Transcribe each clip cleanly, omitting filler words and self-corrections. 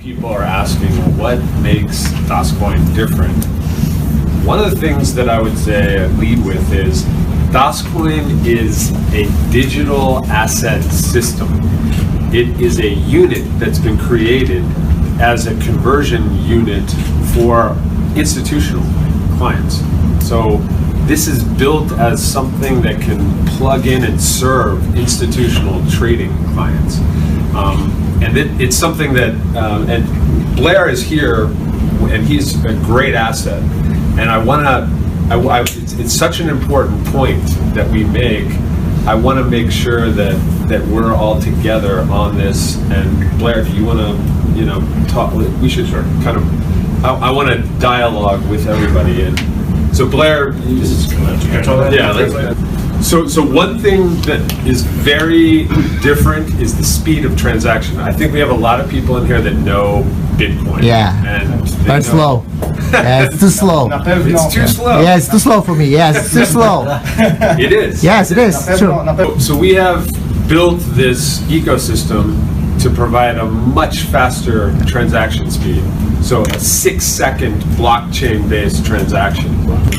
people are asking, what makes DasCoin different? One of the things that I would say I lead with is DasCoin is a digital asset system. It is a unit that's been created as a conversion unit for institutional clients. So this is built as something that can plug in and serve institutional trading clients. And it's something that, and Blair is here, and he's a great asset. And it's such an important point that we make. I want to make sure that we're all together on this. And Blair, do you want to, talk? We should kind of. I want to dialogue with everybody. And so Blair, So one thing that is very different is the speed of transaction. I think we have a lot of people in here that know Bitcoin. Yeah, and very slow. Yeah, it's too slow. It's too slow. Yeah, it's too slow for me. Yes, it's too slow. It is. Yes, it is. True. So we have built this ecosystem to provide a much faster transaction speed. So a 6-second blockchain-based transaction.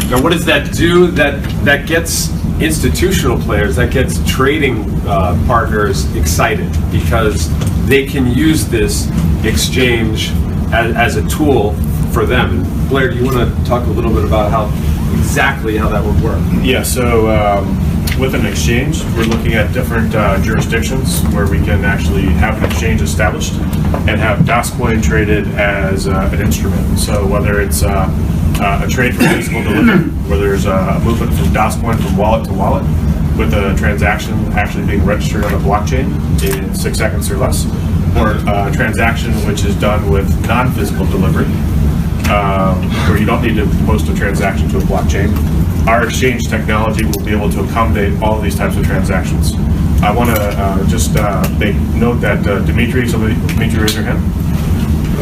Now, what does that do? That gets institutional players, that gets trading partners excited because they can use this exchange as a tool for them. And Blair, do you want to talk a little bit about exactly how that would work? Yeah, so with an exchange, we're looking at different jurisdictions where we can actually have an exchange established and have DasCoin traded as an instrument. So whether it's a trade for physical delivery, where there's a movement from DasCoin from wallet to wallet, with a transaction actually being registered on a blockchain in 6 seconds or less, or a transaction which is done with non-physical delivery, where you don't need to post a transaction to a blockchain. Our exchange technology will be able to accommodate all of these types of transactions. I want to just make note that Dimitri, raise your hand.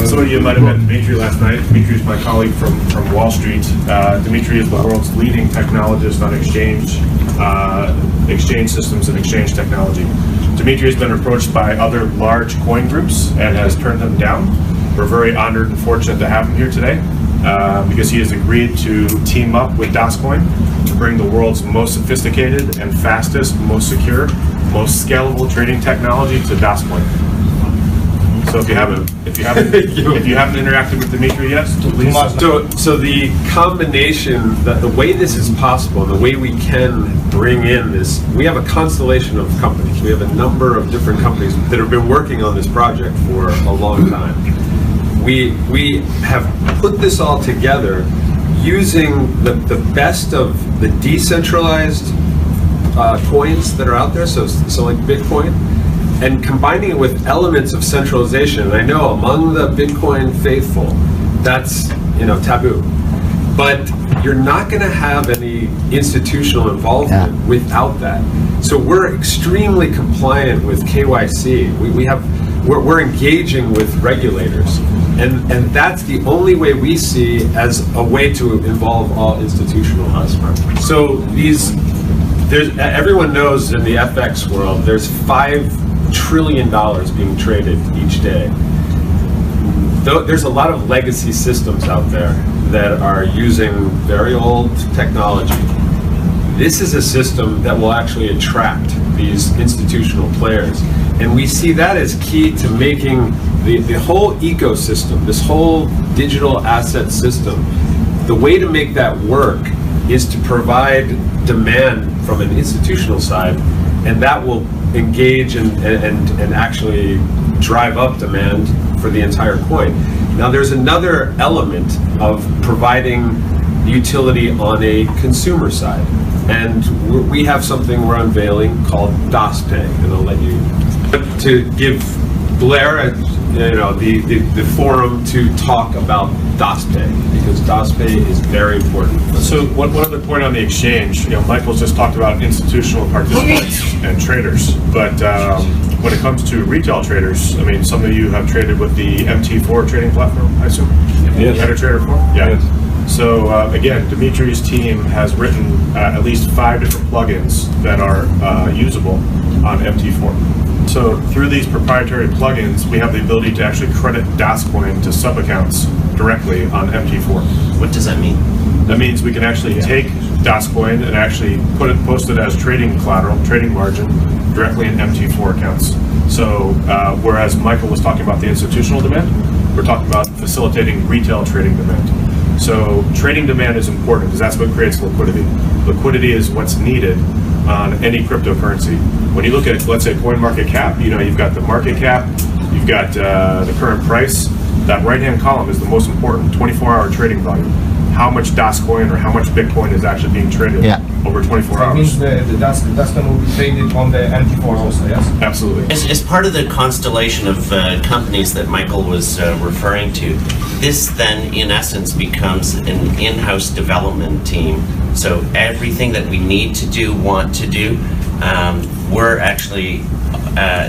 Some of you might have met Dimitri last night. Dimitri is my colleague from Wall Street. Dimitri is the world's leading technologist on exchange systems and exchange technology. Dimitri has been approached by other large coin groups and has turned them down. We're very honored and fortunate to have him here today because he has agreed to team up with DasCoin to bring the world's most sophisticated and fastest, most secure, most scalable trading technology to DasCoin. So if you haven't interacted with Dimitri yet, please. So the combination, the way this is possible, the way we can bring in this, we have a constellation of companies. We have a number of different companies that have been working on this project for a long time. We have put this all together using the best of the decentralized coins that are out there, so like Bitcoin, and combining it with elements of centralization. And I know among the Bitcoin faithful, that's taboo. But you're not going to have any institutional involvement without that. So we're extremely compliant with KYC. We're engaging with regulators, and that's the only way we see as a way to involve all institutional customers. So everyone knows in the FX world, there's $5 trillion being traded each day. There's a lot of legacy systems out there that are using very old technology. This is a system that will actually attract these institutional players. And we see that as key to making the whole ecosystem, this whole digital asset system, the way to make that work is to provide demand from an institutional side, and that will engage and actually drive up demand for the entire coin. Now there's another element of providing utility on a consumer side, and we have something we're unveiling called DasPay, and I'll let you to give Blair the forum to talk about DasPay, because DasPay is very important. So one other point on the exchange, Michael's just talked about institutional participants and traders, but when it comes to retail traders, some of you have traded with the MT4 trading platform, I assume? Yes. MetaTrader 4? Yeah. Yes. So again, Dimitri's team has written at least 5 different plugins that are usable on MT4. So through these proprietary plugins, we have the ability to actually credit DasCoin to sub-accounts directly on MT4. What does that mean? That means we can actually take DasCoin and actually post it as trading collateral, trading margin, directly in MT4 accounts. So whereas Michael was talking about the institutional demand, we're talking about facilitating retail trading demand. So trading demand is important because that's what creates liquidity. Liquidity is what's needed on any cryptocurrency. When you look at, let's say, coin market cap, you've got the market cap, you've got the current price. That right-hand column is the most important, 24-hour trading volume. How much DasCoin or how much Bitcoin is actually being traded over 24 hours. That means the DasCoin will be traded on the MT4 also, yes? Absolutely. As part of the constellation of companies that Michael was referring to, this then, in essence, becomes an in-house development team. So everything that we need to do, want to do, we're actually,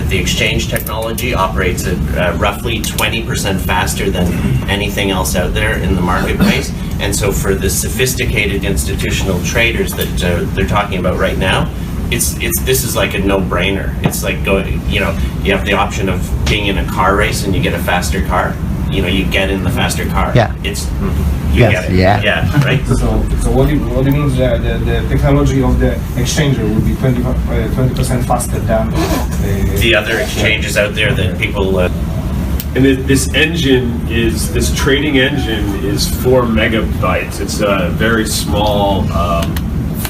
the exchange technology operates at roughly 20% faster than anything else out there in the marketplace. And so for the sophisticated institutional traders that they're talking about right now, this is like a no-brainer. It's like going, you have the option of being in a car race and you get a faster car. You get in the faster car. Yeah. Get it. Yeah, right? So what it means that the technology of the exchanger will be 20% faster than The other exchanges out there that people... And this trading engine is 4 megabytes. It's a very small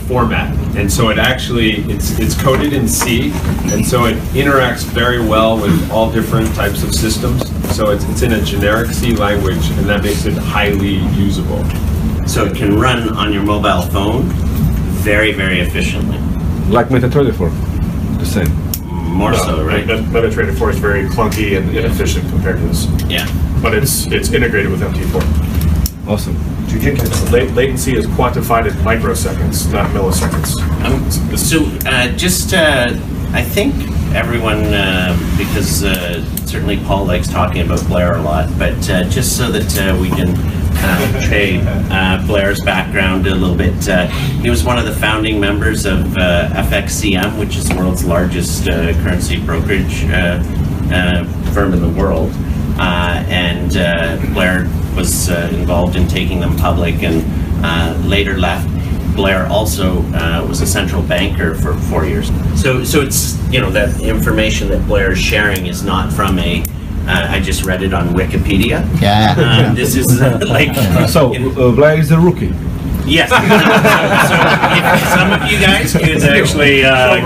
format, and so it's coded in C, and so it interacts very well with all different types of systems. So it's in a generic C language, and that makes it highly usable. So it can run on your mobile phone very, very efficiently. Like MetaTrader 4, the same. More so, right? MetaTrader 4 is very clunky and inefficient compared to this. Yeah. But it's integrated with MT4. Awesome. Latency is quantified in microseconds, not milliseconds. I think everyone, because certainly Paul likes talking about Blair a lot, but just so that we can portray Blair's background a little bit, he was one of the founding members of FXCM, which is the world's largest currency brokerage firm in the world. And Blair was involved in taking them public and later left. Blair also was a central banker for 4 years. So it's, that information that Blair is sharing is not from I just read it on Wikipedia. Yeah. This is Blair is a rookie. Yes. So if some of you guys could actually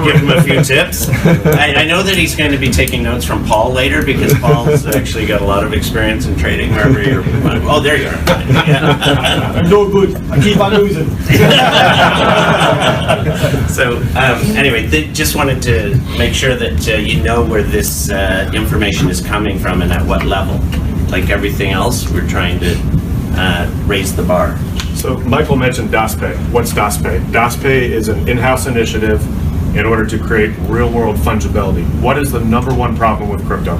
give him a few tips. I know that he's going to be taking notes from Paul later because Paul's actually got a lot of experience in trading wherever you're... Oh, there you are. Yeah. I'm no good. I keep on losing. So anyway, just wanted to make sure that you know where this information is coming from and at what level. Like everything else, we're trying to raise the bar. So Michael mentioned DasPay. What's DasPay? DasPay is an in-house initiative in order to create real-world fungibility. What is the #1 problem with crypto?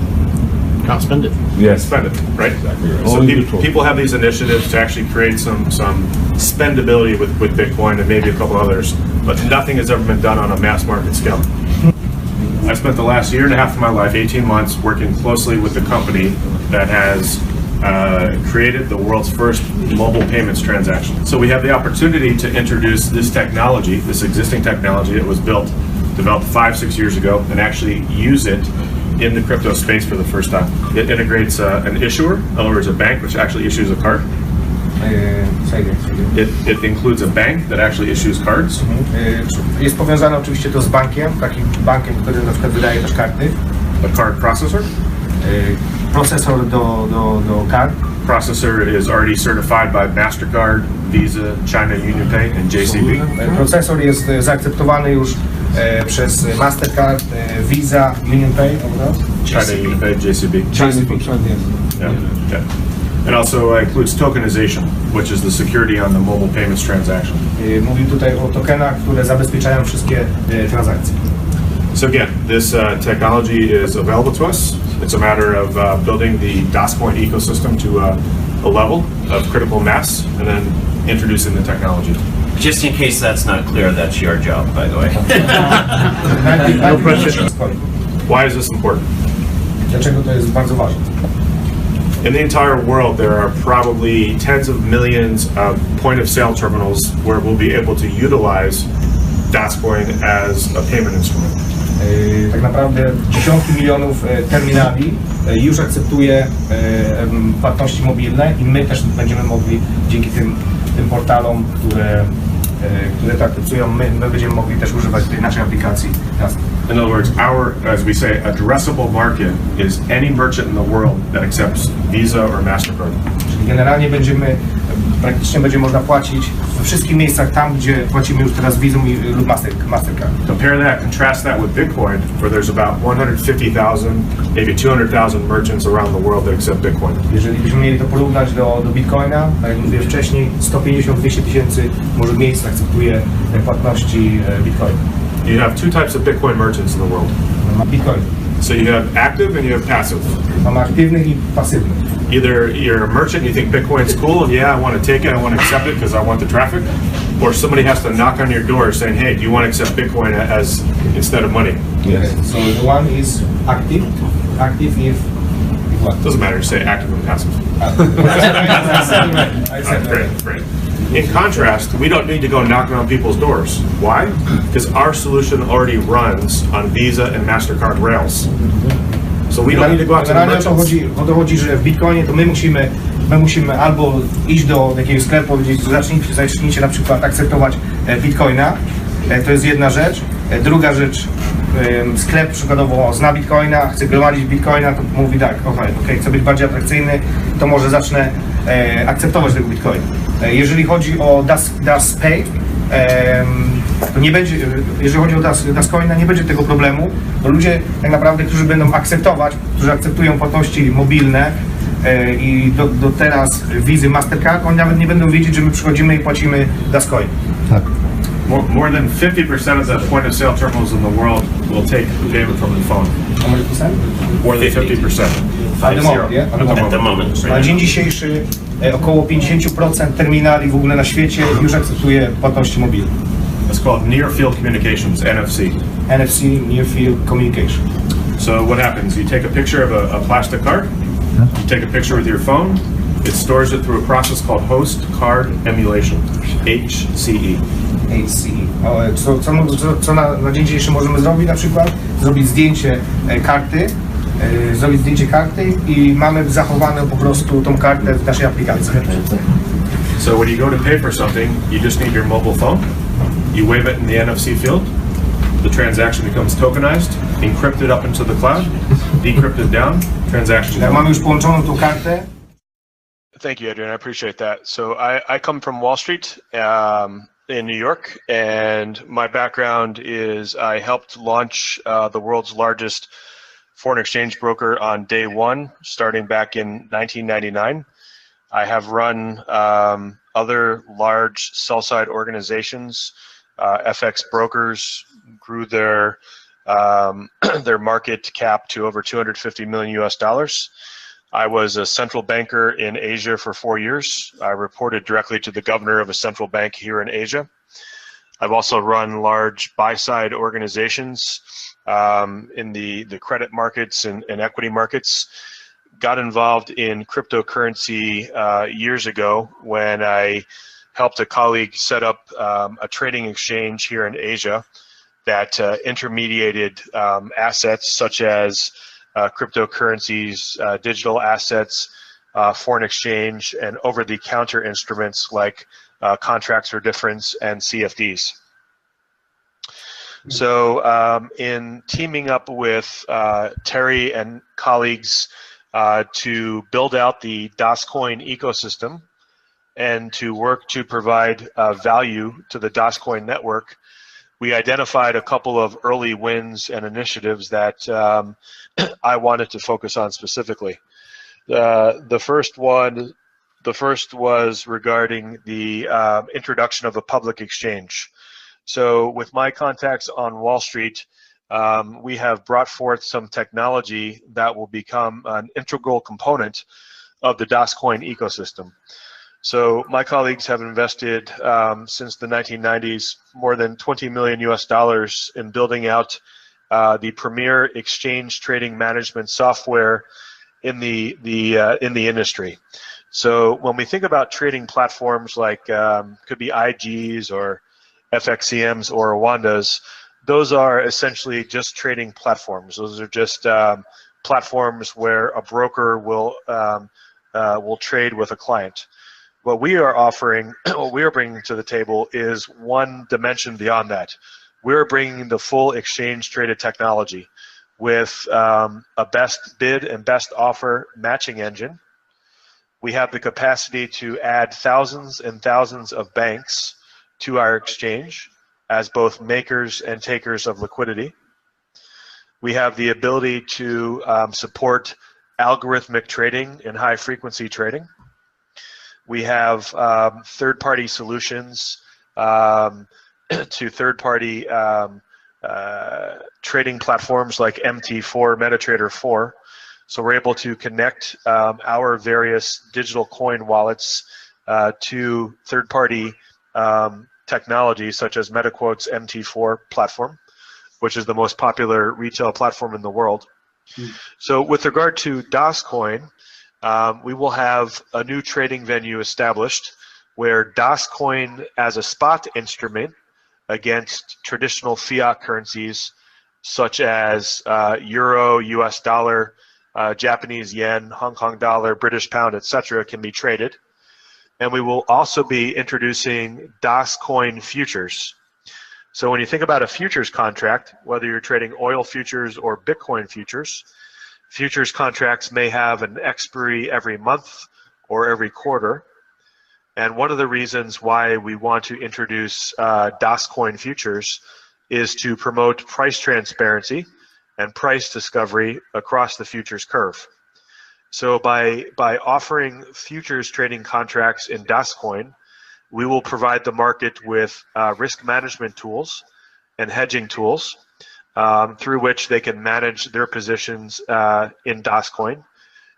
Can't spend it. Yes. Spend it, right? Exactly right. So people have these initiatives to actually create some spendability with Bitcoin and maybe a couple others, but nothing has ever been done on a mass market scale. I spent the last 1.5 years of my life, 18 months, working closely with the company that has created the world's first mobile payments transaction. So we have the opportunity to introduce this technology, this existing technology that was developed 5-6 years ago, and actually use it in the crypto space for the first time. It integrates an issuer, in other words, a bank which actually issues a card. It includes a bank that actually issues cards. Jest powiązane oczywiście to z bankiem, takim bankiem, który na przykład wydaje też karty. A card processor. Procesor do kart. Processor is already certified by Mastercard, Visa, China UnionPay, and JCB. Procesor jest zaakceptowany już przez Mastercard, Visa, UnionPay, China UnionPay, JCB. Yeah. It also includes tokenization, which is the security on the mobile payments transaction. Mówił tutaj o tokenach, które zabezpieczają wszystkie transakcje. So again, this technology is available to us. It's a matter of building the DasCoin ecosystem to a level of critical mass and then introducing the technology. Just in case that's not clear, that's your job, by the way. No pressure. Why is this important? Dlaczego to jest bardzo ważne? In the entire world, there are probably tens of millions of point-of-sale terminals where we'll be able to utilize DasCoin as a payment instrument. Tak naprawdę dziesiątki milionów terminali już akceptuje płatności mobilne i my też będziemy mogli dzięki tym portalom, które to akceptują, my będziemy mogli też używać tej naszej aplikacji. In other words, our, as we say, addressable market is any merchant in the world that accepts Visa or Mastercard. Czyli generalnie praktycznie będzie można płacić we wszystkich miejscach tam, gdzie płacimy już teraz Visa lub Mastercard. Compare that, contrast that with Bitcoin, where there's about 150,000, maybe 200,000 merchants around the world that accept Bitcoin. Jeżeli byśmy mieli to porównać do Bitcoina, tak jak mówiłem wcześniej, 150-200 tysięcy może miejsc akceptuje płatności Bitcoin. You have two types of Bitcoin merchants in the world. Bitcoin. So you have active and you have passive. Mamy aktywnych i pasywnych. Either you're a merchant, you think Bitcoin's cool, and yeah, I want to take it, I want to accept it because I want the traffic, or somebody has to knock on your door saying, hey, do you want to accept Bitcoin as instead of money? Yes. Okay. So the one is active if what? Doesn't matter, just say active and passive. I said Great, great. In contrast, we don't need to go knocking on people's doors. Why? Because our solution already runs on Visa and Mastercard rails. So we don't need to go out to the Generalnie o to chodzi, że w Bitcoinie to my musimy albo iść do jakiegoś sklepu, powiedzieć, zacznijcie na przykład akceptować Bitcoina. To jest jedna rzecz. Druga rzecz, sklep przykładowo zna Bitcoina, chce gromadzić Bitcoina, to mówi tak, okej, chcę być bardziej atrakcyjny, to może zacznę akceptować tego Bitcoina. Jeżeli chodzi o DasPay, to nie będzie, jeżeli chodzi o DasCoina, nie będzie tego problemu, bo ludzie tak naprawdę, którzy będą akceptować, którzy akceptują płatności mobilne i do teraz Visa, Mastercard, oni nawet nie będą wiedzieć, że my przychodzimy i płacimy DasCoin. Tak. More than 50% of the point-of-sale terminals in the world will take payment from the phone. How many percent? More than 50%. At the moment, yeah? At the moment. Na dzień dzisiejszy około 50% terminali w ogóle na świecie już akceptuje płatności mobilne. It's called Near Field Communications, NFC. NFC, Near Field Communication. So what happens? You take a picture of a plastic card, you take a picture with your phone, it stores it through a process called Host Card Emulation, HCE. Co na dzień dzisiejszy możemy zrobić? Na przykład zrobić zdjęcie karty i mamy zachowaną po prostu tą kartę w naszej aplikacji. So when you go to pay for something, you just need your mobile phone, you wave it in the NFC field, the transaction becomes tokenized, encrypted up into the cloud, decrypted down, transaction. Jak mamy już połączoną tą kartę. Thank you, Adrian. I appreciate that. So I come from Wall Street in New York, and my background is I helped launch the world's largest foreign exchange broker on day one, starting back in 1999. I have run other large sell-side organizations, FX brokers, grew their their market cap to over 250 million US dollars. I was a central banker in Asia for 4 years. I reported directly to the governor of a central bank here in Asia. I've also run large buy-side organizations in the credit markets and equity markets. Got involved in cryptocurrency years ago when I helped a colleague set up a trading exchange here in Asia that intermediated assets such as cryptocurrencies, digital assets, foreign exchange, and over-the-counter instruments like contracts for difference and CFDs. So in teaming up with Terry and colleagues to build out the DasCoin ecosystem and to work to provide value to the DasCoin network, we identified a couple of early wins and initiatives that I wanted to focus on specifically. The first was regarding the introduction of a public exchange. So with my contacts on Wall Street, we have brought forth some technology that will become an integral component of the DasCoin ecosystem. So my colleagues have invested since the 1990s more than 20 million US dollars in building out the premier exchange trading management software in the industry. So when we think about trading platforms like could be IGs or FXCMs or Rwandas, those are essentially just trading platforms. Those are just platforms where a broker will trade with a client. What we are offering, what we are bringing to the table is one dimension beyond that. We're bringing the full exchange traded technology with a best bid and best offer matching engine. We have the capacity to add thousands and thousands of banks to our exchange as both makers and takers of liquidity. We have the ability to support algorithmic trading and high frequency trading. We have third-party solutions to third-party trading platforms like MT4, MetaTrader 4. So we're able to connect our various digital coin wallets to third-party technologies such as MetaQuote's MT4 platform, which is the most popular retail platform in the world. So with regard to DasCoin, we will have a new trading venue established where DasCoin as a spot instrument against traditional fiat currencies such as euro, US dollar, Japanese yen, Hong Kong dollar, British pound, etc. can be traded. And we will also be introducing DasCoin futures. So when you think about a futures contract, whether you're trading oil futures or Bitcoin futures, futures contracts may have an expiry every month or every quarter. And one of the reasons why we want to introduce DasCoin futures is to promote price transparency and price discovery across the futures curve. So by offering futures trading contracts in DasCoin, we will provide the market with risk management tools and hedging tools through which they can manage their positions in DasCoin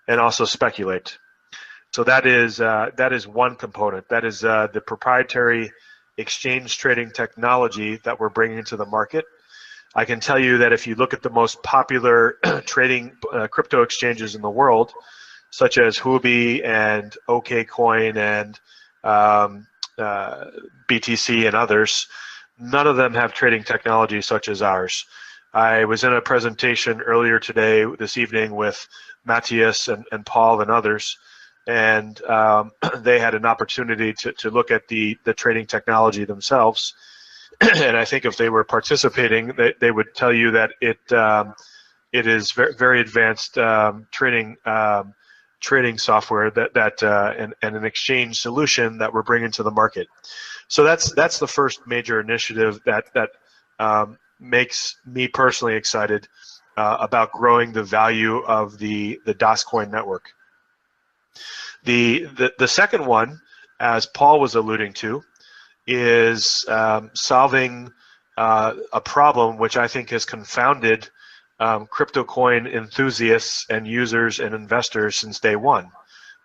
and also speculate. So that is one component. That is the proprietary exchange trading technology that we're bringing to the market. I can tell you that if you look at the most popular trading crypto exchanges in the world, such as Huobi and OKCoin and BTC and others, none of them have trading technology such as ours. I was in a presentation earlier today, this evening, with Matthias and Paul and others, and they had an opportunity to look at the trading technology themselves. And I think if they were participating, they would tell you that it is very advanced trading software and an exchange solution that we're bringing to the market. So that's the first major initiative that makes me personally excited about growing the value of the DasCoin network. The second one, as Paul was alluding to, is solving a problem which I think has confounded crypto coin enthusiasts and users and investors since day one,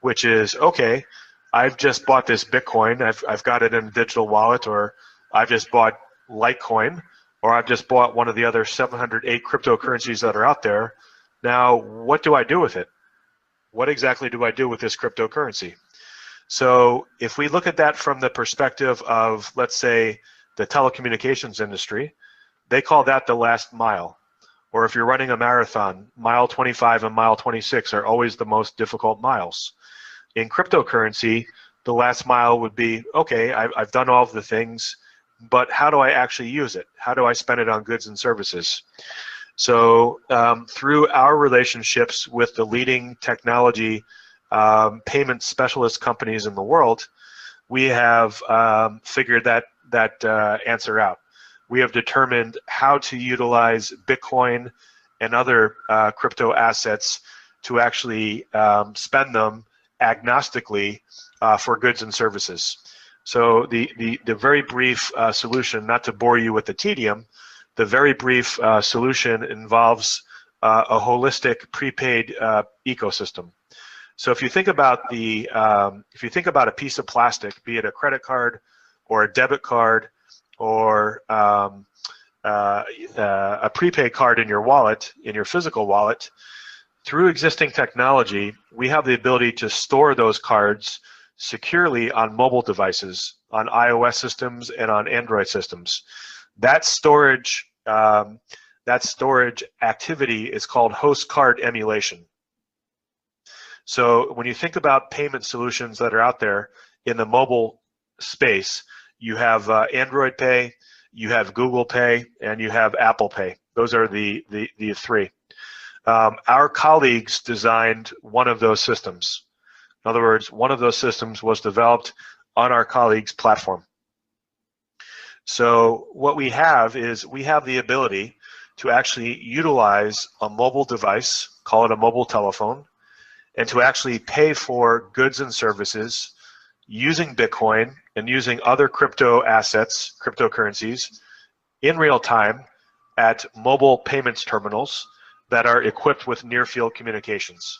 which is, okay, I've just bought this Bitcoin, I've got it in a digital wallet, or I've just bought Litecoin, or I've just bought one of the other 708 cryptocurrencies that are out there. Now, what do I do with it? What exactly do I do with this cryptocurrency? So if we look at that from the perspective of, let's say, the telecommunications industry, they call that the last mile. Or if you're running a marathon, mile 25 and mile 26 are always the most difficult miles. In cryptocurrency, the last mile would be, okay, I've done all of the things, but how do I actually use it? How do I spend it on goods and services? So through our relationships with the leading technology payment specialist companies in the world, we have figured that answer out. We have determined how to utilize Bitcoin and other crypto assets to actually spend them agnostically for goods and services. So the very brief solution, not to bore you with the tedium, the very brief solution involves a holistic prepaid ecosystem. So if you think about a piece of plastic, be it a credit card or a debit card or a prepaid card in your wallet, in your physical wallet, through existing technology, we have the ability to store those cards securely on mobile devices, on iOS systems and on Android systems. That storage activity is called host card emulation. So when you think about payment solutions that are out there in the mobile space, you have Android Pay, you have Google Pay, and you have Apple Pay. Those are the three. Our colleagues designed one of those systems. In other words, one of those systems was developed on our colleagues' platform. So what we have is we have the ability to actually utilize a mobile device, call it a mobile telephone, and to actually pay for goods and services using Bitcoin and using other crypto assets, cryptocurrencies, in real time at mobile payments terminals that are equipped with near-field communications.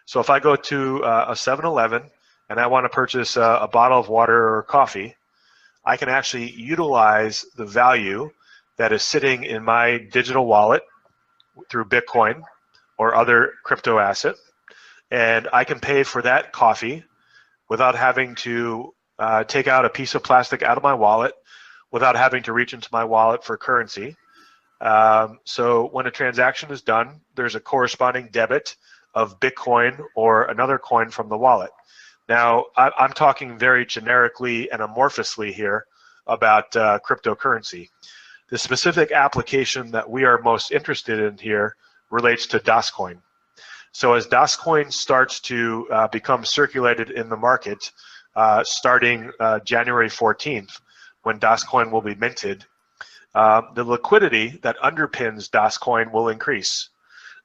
So if I go to a 7-Eleven and I want to purchase a bottle of water or coffee, I can actually utilize the value that is sitting in my digital wallet through Bitcoin or other crypto asset, and I can pay for that coffee without having to take out a piece of plastic out of my wallet, without having to reach into my wallet for currency. So when a transaction is done, there's a corresponding debit of Bitcoin or another coin from the wallet. Now, I'm talking very generically and amorphously here about cryptocurrency. The specific application that we are most interested in here relates to DasCoin. So as DasCoin starts to become circulated in the market, starting January 14th, when DasCoin will be minted, the liquidity that underpins DasCoin will increase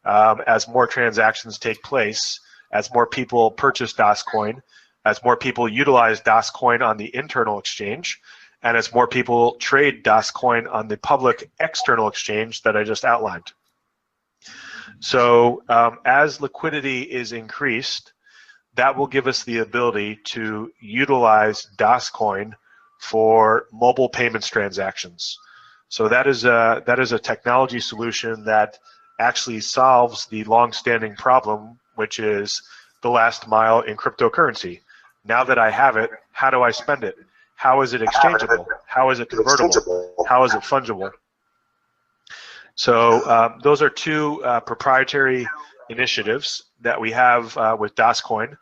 as more transactions take place, as more people purchase DasCoin, as more people utilize DasCoin on the internal exchange, and as more people trade DasCoin on the public external exchange that I just outlined. So as liquidity is increased, that will give us the ability to utilize DasCoin for mobile payments transactions. So that is a technology solution that actually solves the long-standing problem, which is the last mile in cryptocurrency. Now that I have it, how do I spend it? How is it exchangeable? How is it convertible? How is it fungible? So those are two proprietary initiatives that we have with DasCoin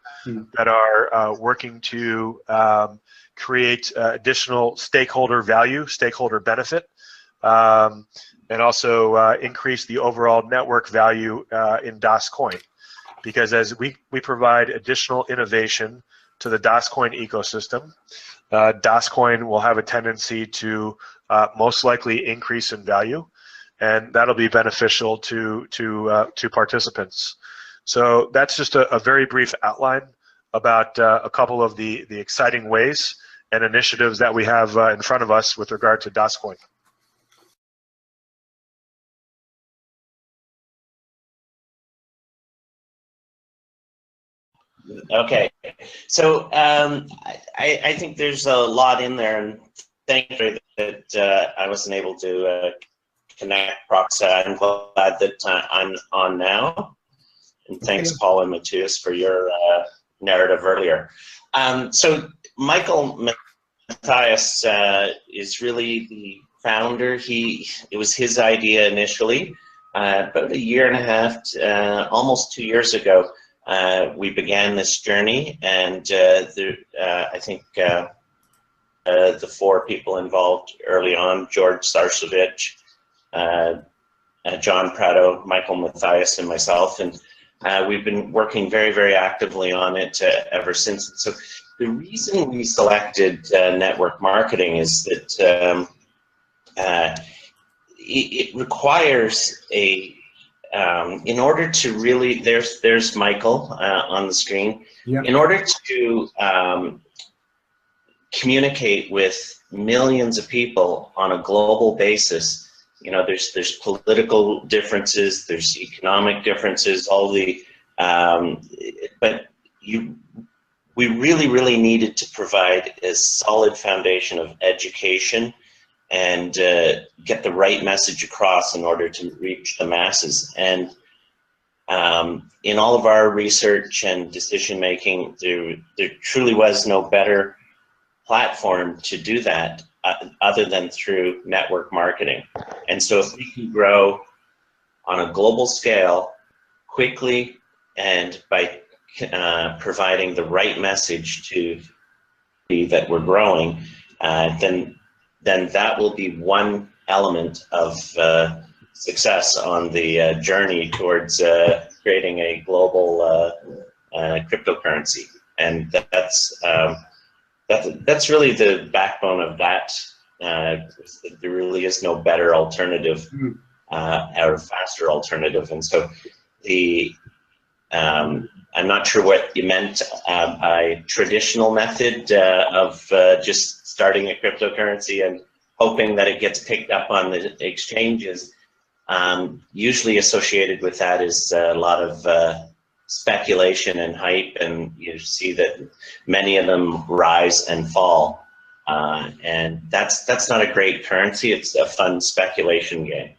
that are working to create additional stakeholder value, stakeholder benefit, and also increase the overall network value in DasCoin. Because as we provide additional innovation to the DasCoin ecosystem, DasCoin will have a tendency to most likely increase in value, and that'll be beneficial to participants. So that's just a very brief outline about a couple of the exciting ways and initiatives that we have in front of us with regard to DasCoin. Okay, so I think there's a lot in there, and thank you that I wasn't able to connect Proxa. I'm glad that I'm on now, and thanks Paul and Matthias for your narrative earlier. So Michael Matthias is really the founder. It was his idea initially, about a year and a half, almost 2 years ago. We began this journey, and I think the four people involved early on, George Sarsovich, John Prado, Michael Matthias, and myself, and we've been working very, very actively on it ever since. So the reason we selected network marketing is that it requires a in order to really, there's Michael on the screen. Yep. In order to communicate with millions of people on a global basis, you know, there's political differences, there's economic differences, all the, but we really needed to provide a solid foundation of education and get the right message across in order to reach the masses. And in all of our research and decision making, there truly was no better platform to do that other than through network marketing. And so if we can grow on a global scale quickly and by providing the right message to that we're growing, then that will be one element of success on the journey towards creating a global cryptocurrency. And that's really the backbone of that. There really is no better alternative or faster alternative. And so I'm not sure what you meant by traditional method of just starting a cryptocurrency and hoping that it gets picked up on the exchanges. Usually associated with that is a lot of speculation and hype, and you see that many of them rise and fall. And that's not a great currency. It's a fun speculation game.